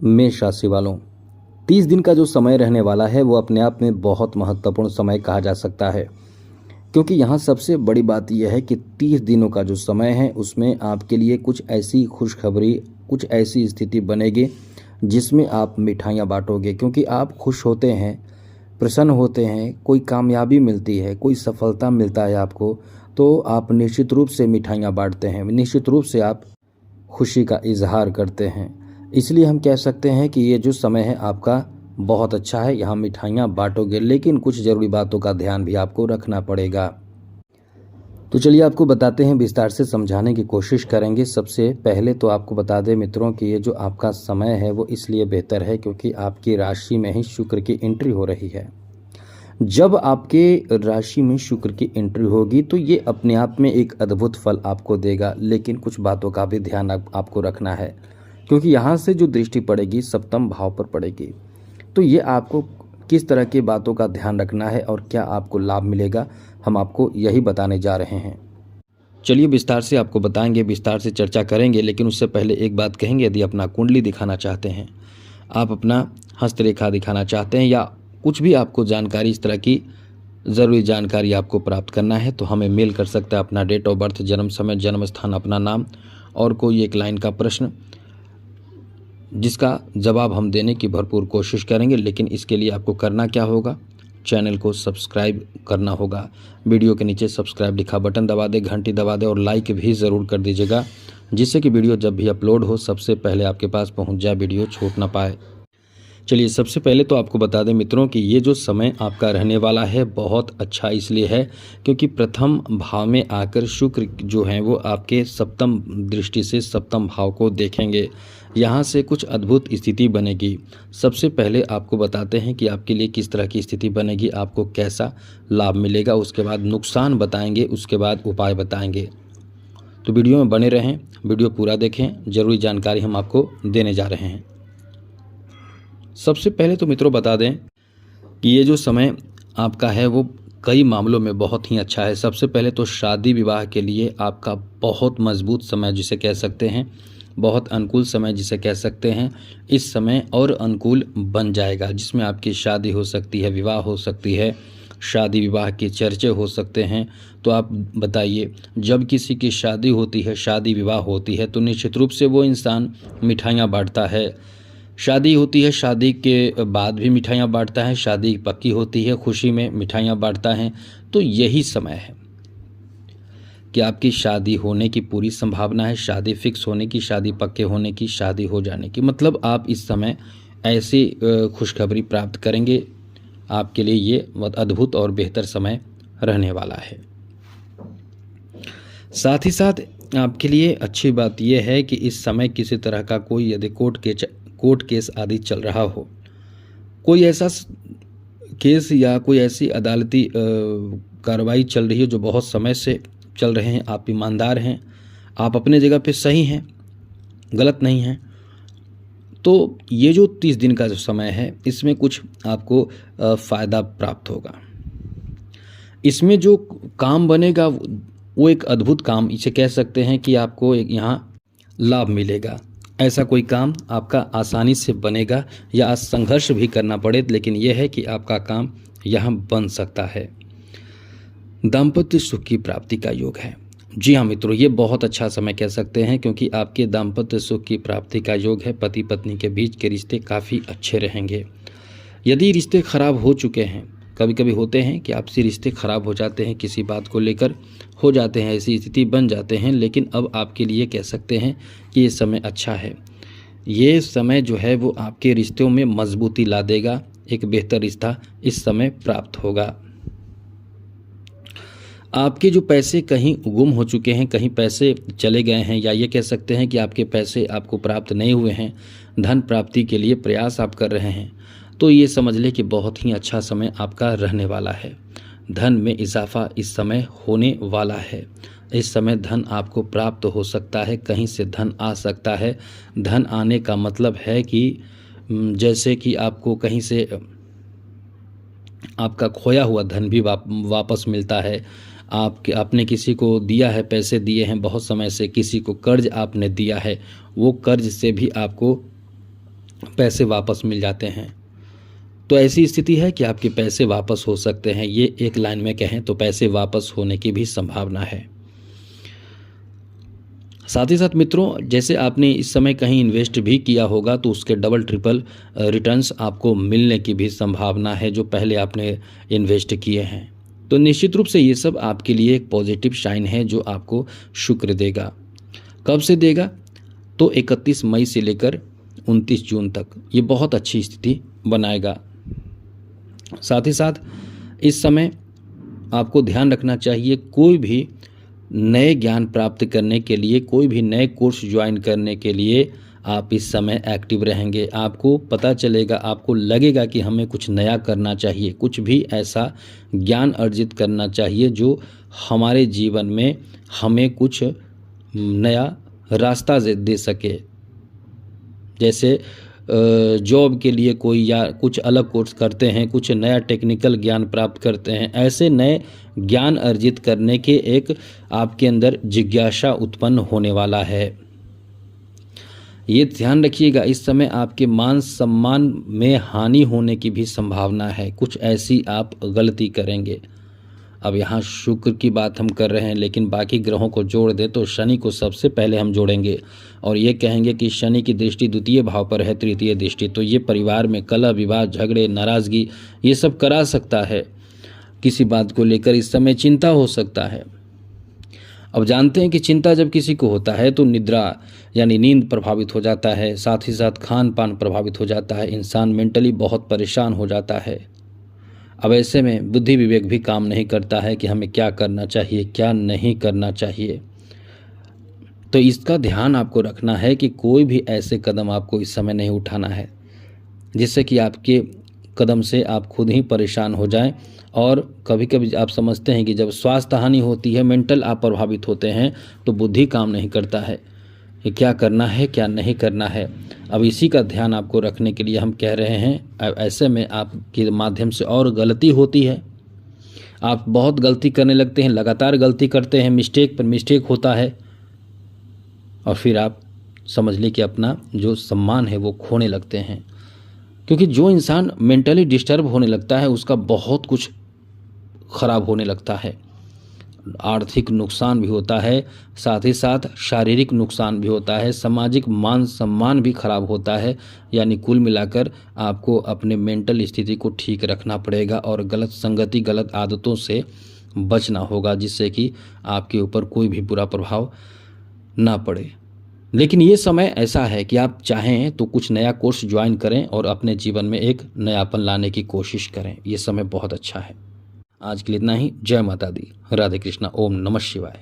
मेष राशि वालों, 30 दिन का जो समय रहने वाला है वो अपने आप में बहुत महत्वपूर्ण समय कहा जा सकता है, क्योंकि यहाँ सबसे बड़ी बात यह है कि 30 दिनों का जो समय है उसमें आपके लिए कुछ ऐसी खुशखबरी, कुछ ऐसी स्थिति बनेगी जिसमें आप मिठाइयाँ बांटोगे, क्योंकि आप खुश होते हैं, प्रसन्न होते हैं, कोई कामयाबी मिलती है, कोई सफलता मिलता है आपको, तो आप निश्चित रूप से मिठाइयाँ बांटते हैं, निश्चित रूप से आप खुशी का इजहार करते हैं। इसलिए हम कह सकते हैं कि ये जो समय है आपका बहुत अच्छा है, यहाँ मिठाइयाँ बांटोगे, लेकिन कुछ ज़रूरी बातों का ध्यान भी आपको रखना पड़ेगा। तो चलिए आपको बताते हैं, विस्तार से समझाने की कोशिश करेंगे। सबसे पहले तो आपको बता दें मित्रों कि ये जो आपका समय है वो इसलिए बेहतर है क्योंकि आपकी राशि में ही शुक्र की एंट्री हो रही है। जब आपके राशि में शुक्र की एंट्री होगी तो ये अपने आप में एक अद्भुत फल आपको देगा, लेकिन कुछ बातों का भी ध्यान आपको रखना है, क्योंकि यहाँ से जो दृष्टि पड़ेगी सप्तम भाव पर पड़ेगी। तो ये आपको किस तरह की बातों का ध्यान रखना है और क्या आपको लाभ मिलेगा, हम आपको यही बताने जा रहे हैं। चलिए विस्तार से आपको बताएंगे, विस्तार से चर्चा करेंगे, लेकिन उससे पहले एक बात कहेंगे, यदि अपना कुंडली दिखाना चाहते हैं, आप अपना हस्तरेखा दिखाना चाहते हैं या कुछ भी आपको जानकारी इस तरह की ज़रूरी जानकारी आपको प्राप्त करना है तो हमें मेल कर सकता है अपना डेट ऑफ बर्थ, जन्म समय, जन्म स्थान, अपना नाम और कोई एक लाइन का प्रश्न जिसका जवाब हम देने की भरपूर कोशिश करेंगे। लेकिन इसके लिए आपको करना क्या होगा, चैनल को सब्सक्राइब करना होगा। वीडियो के नीचे सब्सक्राइब लिखा बटन दबा दे, घंटी दबा दे और लाइक भी ज़रूर कर दीजिएगा, जिससे कि वीडियो जब भी अपलोड हो सबसे पहले आपके पास पहुंच जाए, वीडियो छूट ना पाए। चलिए सबसे पहले तो आपको बता दें मित्रों कि ये जो समय आपका रहने वाला है बहुत अच्छा इसलिए है क्योंकि प्रथम भाव में आकर शुक्र जो हैं वो आपके सप्तम दृष्टि से सप्तम भाव को देखेंगे। यहाँ से कुछ अद्भुत स्थिति बनेगी। सबसे पहले आपको बताते हैं कि आपके लिए किस तरह की स्थिति बनेगी, आपको कैसा लाभ मिलेगा, उसके बाद नुकसान बताएंगे, उसके बाद उपाय बताएंगे। तो वीडियो में बने रहें, वीडियो पूरा देखें, ज़रूरी जानकारी हम आपको देने जा रहे हैं। सबसे पहले तो मित्रों बता दें कि ये जो समय आपका है वो कई मामलों में बहुत ही अच्छा है। सबसे पहले तो शादी विवाह के लिए आपका बहुत मजबूत समय जिसे कह सकते हैं, बहुत अनुकूल समय जिसे कह सकते हैं, इस समय और अनुकूल बन जाएगा, जिसमें आपकी शादी हो सकती है, विवाह हो सकती है, शादी विवाह के चर्चे हो सकते हैं। तो आप बताइए, जब किसी की शादी होती है, शादी विवाह होती है तो निश्चित रूप से वो इंसान मिठाइयाँ बांटता है। शादी होती है, शादी के बाद भी मिठाइयाँ बांटता है, शादी पक्की होती है, खुशी में मिठाइयाँ बांटता है। तो यही समय है कि आपकी शादी होने की पूरी संभावना है, शादी फिक्स होने की, शादी पक्के होने की, शादी हो जाने की। मतलब आप इस समय ऐसी खुशखबरी प्राप्त करेंगे, आपके लिए ये बहुत अद्भुत और बेहतर समय रहने वाला है। साथ ही साथ आपके लिए अच्छी बात यह है कि इस समय किसी तरह का कोई यदि कोर्ट केस आदि चल रहा हो, कोई ऐसा केस या कोई ऐसी अदालती कार्रवाई चल रही है जो बहुत समय से चल रहे हैं, आप ईमानदार हैं, आप अपने जगह पे सही हैं, गलत नहीं हैं, तो ये जो 30 दिन का जो समय है इसमें कुछ आपको फ़ायदा प्राप्त होगा। इसमें जो काम बनेगा वो एक अद्भुत काम इसे कह सकते हैं कि आपको एक यहाँ लाभ मिलेगा। ऐसा कोई काम आपका आसानी से बनेगा या संघर्ष भी करना पड़े, लेकिन यह है कि आपका काम यहाँ बन सकता है। दाम्पत्य सुख की प्राप्ति का योग है। जी हाँ मित्रों, ये बहुत अच्छा समय कह सकते हैं क्योंकि आपके दाम्पत्य सुख की प्राप्ति का योग है। पति पत्नी के बीच के रिश्ते काफ़ी अच्छे रहेंगे। यदि रिश्ते खराब हो चुके हैं, कभी कभी होते हैं कि आपसी रिश्ते खराब हो जाते हैं, किसी बात को लेकर हो जाते हैं, ऐसी स्थिति बन जाते हैं, लेकिन अब आपके लिए कह सकते हैं कि ये समय अच्छा है। ये समय जो है वो आपके रिश्तों में मजबूती ला देगा, एक बेहतर रिश्ता इस समय प्राप्त होगा। आपके जो पैसे कहीं गुम हो चुके हैं, कहीं पैसे चले गए हैं, या ये कह सकते हैं कि आपके पैसे आपको प्राप्त नहीं हुए हैं, धन प्राप्ति के लिए प्रयास आप कर रहे हैं, तो ये समझ लें कि बहुत ही अच्छा समय आपका रहने वाला है। धन में इजाफा इस समय होने वाला है। इस समय धन आपको प्राप्त हो सकता है, कहीं से धन आ सकता है। धन आने का मतलब है कि जैसे कि आपको कहीं से आपका खोया हुआ धन भी वापस मिलता है। आपने किसी को दिया है, पैसे दिए हैं बहुत समय से, किसी को कर्ज आपने दिया है, वो कर्ज से भी आपको पैसे वापस मिल जाते हैं। तो ऐसी स्थिति है कि आपके पैसे वापस हो सकते हैं। ये एक लाइन में कहें तो पैसे वापस होने की भी संभावना है। साथ ही साथ मित्रों, जैसे आपने इस समय कहीं इन्वेस्ट भी किया होगा तो उसके डबल ट्रिपल रिटर्न्स आपको मिलने की भी संभावना है जो पहले आपने इन्वेस्ट किए हैं। तो निश्चित रूप से ये सब आपके लिए एक पॉजिटिव साइन है जो आपको शुक्र देगा। कब से देगा? तो 31 मई से लेकर 29 जून तक ये बहुत अच्छी स्थिति बनाएगा। साथ ही साथ इस समय आपको ध्यान रखना चाहिए, कोई भी नए ज्ञान प्राप्त करने के लिए, कोई भी नए कोर्स ज्वाइन करने के लिए आप इस समय एक्टिव रहेंगे। आपको पता चलेगा, आपको लगेगा कि हमें कुछ नया करना चाहिए, कुछ भी ऐसा ज्ञान अर्जित करना चाहिए जो हमारे जीवन में हमें कुछ नया रास्ता दे सके। जैसे जॉब के लिए कोई या कुछ अलग कोर्स करते हैं, कुछ नया टेक्निकल ज्ञान प्राप्त करते हैं, ऐसे नए ज्ञान अर्जित करने के एक आपके अंदर जिज्ञासा उत्पन्न होने वाला है। ये ध्यान रखिएगा, इस समय आपके मान सम्मान में हानि होने की भी संभावना है। कुछ ऐसी आप गलती करेंगे। अब यहाँ शुक्र की बात हम कर रहे हैं, लेकिन बाकी ग्रहों को जोड़ दे तो शनि को सबसे पहले हम जोड़ेंगे और ये कहेंगे कि शनि की दृष्टि द्वितीय भाव पर है, तृतीय दृष्टि, तो ये परिवार में कलह, विवाद, झगड़े, नाराज़गी ये सब करा सकता है। किसी बात को लेकर इस समय चिंता हो सकता है। अब जानते हैं कि चिंता जब किसी को होता है तो निद्रा यानी नींद प्रभावित हो जाता है, साथ ही साथ खान पान प्रभावित हो जाता है, इंसान मेंटली बहुत परेशान हो जाता है। अब ऐसे में बुद्धि विवेक भी काम नहीं करता है कि हमें क्या करना चाहिए, क्या नहीं करना चाहिए। तो इसका ध्यान आपको रखना है कि कोई भी ऐसे कदम आपको इस समय नहीं उठाना है जिससे कि आपके कदम से आप खुद ही परेशान हो जाएं। और कभी कभी आप समझते हैं कि जब स्वास्थ्य हानि होती है, मेंटल आप प्रभावित होते हैं तो बुद्धि काम नहीं करता है कि क्या करना है, क्या नहीं करना है। अब इसी का ध्यान आपको रखने के लिए हम कह रहे हैं। ऐसे में आपके माध्यम से और गलती होती है, आप बहुत गलती करने लगते हैं, लगातार गलती करते हैं, मिस्टेक पर मिस्टेक होता है और फिर आप समझ लीजिए कि अपना जो सम्मान है वो खोने लगते हैं। क्योंकि जो इंसान मेंटली डिस्टर्ब होने लगता है उसका बहुत कुछ खराब होने लगता है। आर्थिक नुकसान भी होता है, साथ ही साथ शारीरिक नुकसान भी होता है, सामाजिक मान सम्मान भी खराब होता है। यानी कुल मिलाकर आपको अपने मेंटल स्थिति को ठीक रखना पड़ेगा और गलत संगति, गलत आदतों से बचना होगा जिससे कि आपके ऊपर कोई भी बुरा प्रभाव ना पड़े। लेकिन ये समय ऐसा है कि आप चाहें तो कुछ नया कोर्स ज्वाइन करें और अपने जीवन में एक नयापन लाने की कोशिश करें। ये समय बहुत अच्छा है। आज के लिए इतना ही। जय माता दी। राधे कृष्णा। ओम नमः शिवाय।